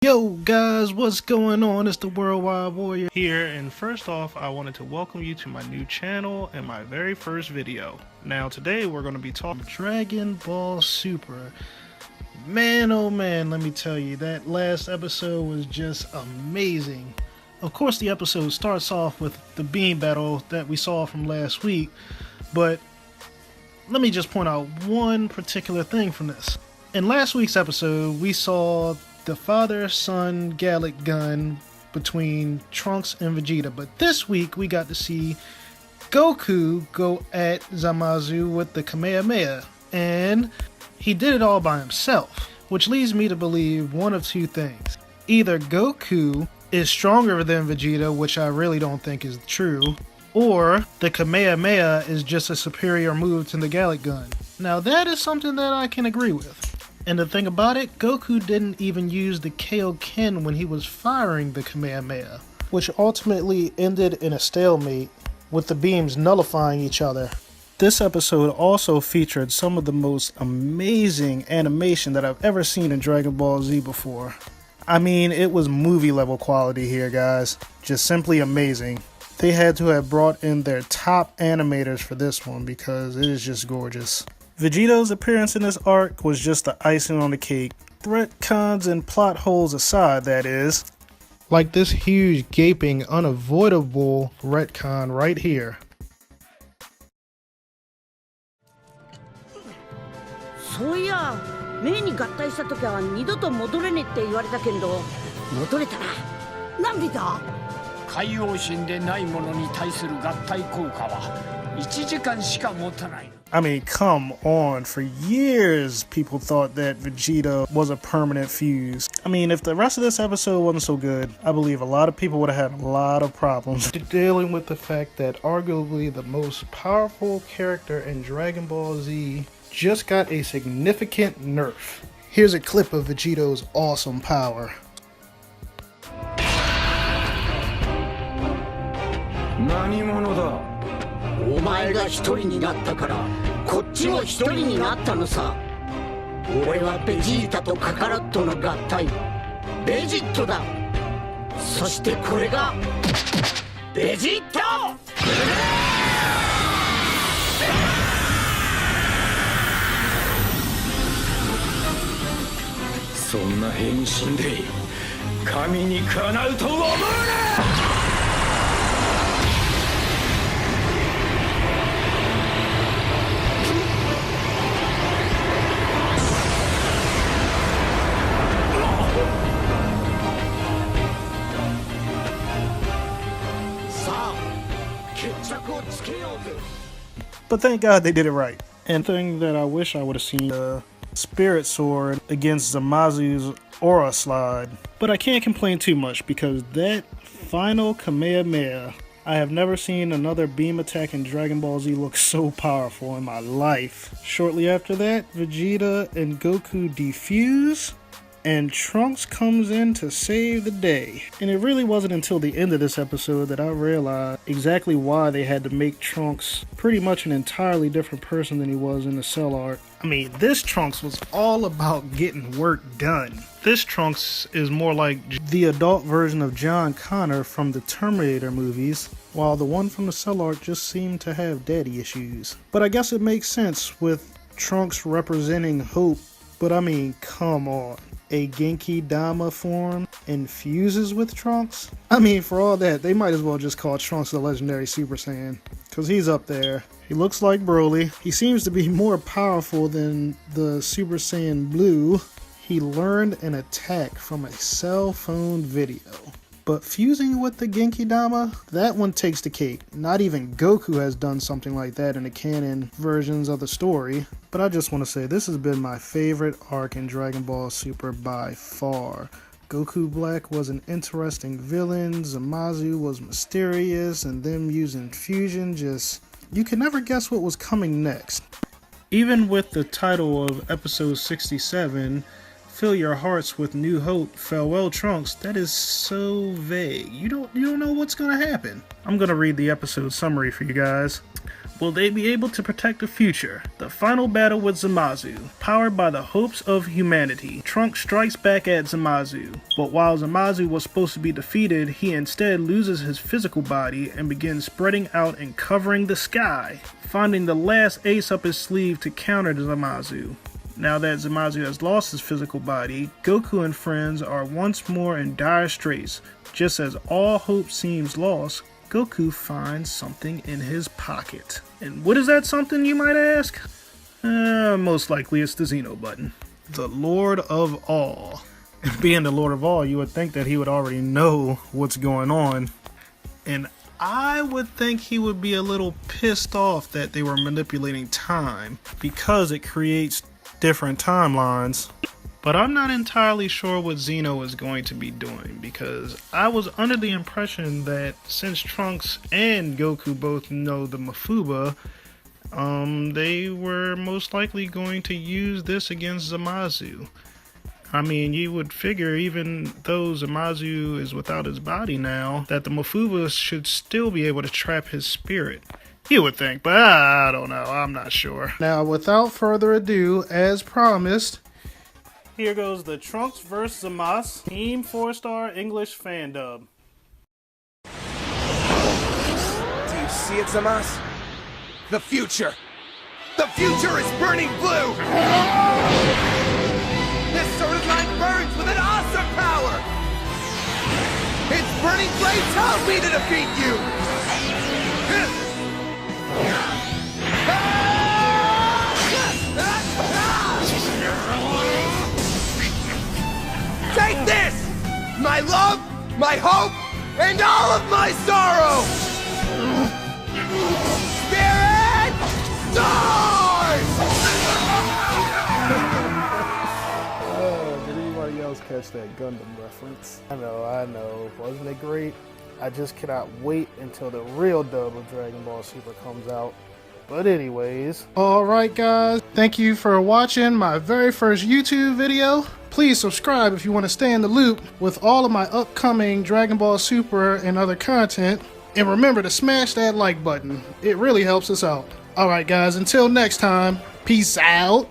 Yo guys, what's going on? It's the Worldwide Warrior here, and first off I wanted to welcome you to my new channel and my very first video. Now today we're going to be talking Dragon Ball Super. Man oh man, let me tell you, that last episode was just amazing. Of course the episode starts off with the beam battle that we saw from last week, but let me just point out one particular thing from this. In last week's episode we saw the father-son Gallic gun between Trunks and Vegeta, but this week we got to see Goku go at Zamazu with the Kamehameha, and he did it all by himself, which leads me to believe one of two things. Either Goku is stronger than Vegeta, which I really don't think is true, or the Kamehameha is just a superior move to the Gallic gun. Now that is something that I can agree with. And the thing about it, Goku didn't even use the Kaioken when he was firing the Kamehameha, which ultimately ended in a stalemate with the beams nullifying each other. This episode also featured some of the most amazing animation that I've ever seen in Dragon Ball Z before. I mean, it was movie level quality here, guys. Just simply amazing. They had to have brought in their top animators for this one because it is just gorgeous. Vegeto's appearance in this arc was just the icing on the cake. Retcons and plot holes aside, that is. Like this huge, gaping, unavoidable retcon right here. So yeah, 名に合体した時は二度と戻れねって言われたけど、戻れたな。なんでだ？海王神でないものに対する合体効果は1時間しか持たない。I mean, come on. For years, people thought that Vegeta was a permanent fuse. I mean, if the rest of this episode wasn't so good, I believe a lot of people would have had a lot of problems dealing with the fact that arguably the most powerful character in Dragon Ball Z just got a significant nerf. Here's a clip of Vegeto's awesome power. 何者だ？お前が一人になったからこっちも一人になったのさ。俺はベジータとカカロットの合体ベジットだ。そしてこれがベジット。そんな変身で神にかなうと思うな。But thank God they did it right. And the thing that I wish I would have seen, the Spirit Sword against Zamazu's Aura Slide. But I can't complain too much because that final Kamehameha, I have never seen another beam attack in Dragon Ball Z look so powerful in my life. Shortly after that, Vegeta and Goku defuse, and Trunks comes in to save the day. And it really wasn't until the end of this episode that I realized exactly why they had to make Trunks pretty much an entirely different person than he was in the Cell arc. I mean, this Trunks was all about getting work done. This Trunks is more like the adult version of John Connor from the Terminator movies, while the one from the Cell arc just seemed to have daddy issues. But I guess it makes sense with Trunks representing hope, but I mean, come on. A Genki Dama form infuses with Trunks? I mean, for all that, they might as well just call Trunks the legendary Super Saiyan, because he's up there. He looks like Broly. He seems to be more powerful than the Super Saiyan Blue. He learned an attack from a cell phone video. But fusing with the Genki Dama, that one takes the cake. Not even Goku has done something like that in the canon versions of the story. But I just want to say, this has been my favorite arc in Dragon Ball Super by far. Goku Black was an interesting villain, Zamazu was mysterious, and them using fusion just... you could never guess what was coming next. Even with the title of episode 67, Fill Your Hearts with New Hope, Farewell Trunks, that is so vague. You don't know what's gonna happen. I'm gonna read the episode summary for you guys. Will they be able to protect the future? The final battle with Zamazu. Powered by the hopes of humanity, Trunks strikes back at Zamazu. But while Zamazu was supposed to be defeated, he instead loses his physical body and begins spreading out and covering the sky, finding the last ace up his sleeve to counter Zamazu. Now that Zamazu has lost his physical body, Goku and friends are once more in dire straits. Just as all hope seems lost, Goku finds something in his pocket. And what is that something, you might ask? Most likely it's the zen-oh button. The Lord of All. Being the Lord of All, you would think that he would already know what's going on. And I would think he would be a little pissed off that they were manipulating time, because it creates different timelines. But I'm not entirely sure what zen-oh is going to be doing, because I was under the impression that since Trunks and Goku both know the Mafuba, they were most likely going to use this against Zamazu. I mean, you would figure even though Zamazu is without his body now, that the Mafuba should still be able to trap his spirit. You would think, but I don't know, I'm not sure. Now, without further ado, as promised, here goes the Trunks vs. Zamasu Team 4-Star English Fandub. Do you see it, Zamasu? The future! The future is burning blue! This sword line burns with an awesome power! Its burning blade tells me to defeat you! Take this! My love, my hope, and all of my sorrow! Spirit, stars! Did anybody else catch that Gundam reference? I know. Wasn't it great? I just cannot wait until the real dub of Dragon Ball Super comes out. But anyways, alright guys, thank you for watching my very first YouTube video. Please subscribe if you want to stay in the loop with all of my upcoming Dragon Ball Super and other content. And remember to smash that like button. It really helps us out. Alright guys, until next time, peace out.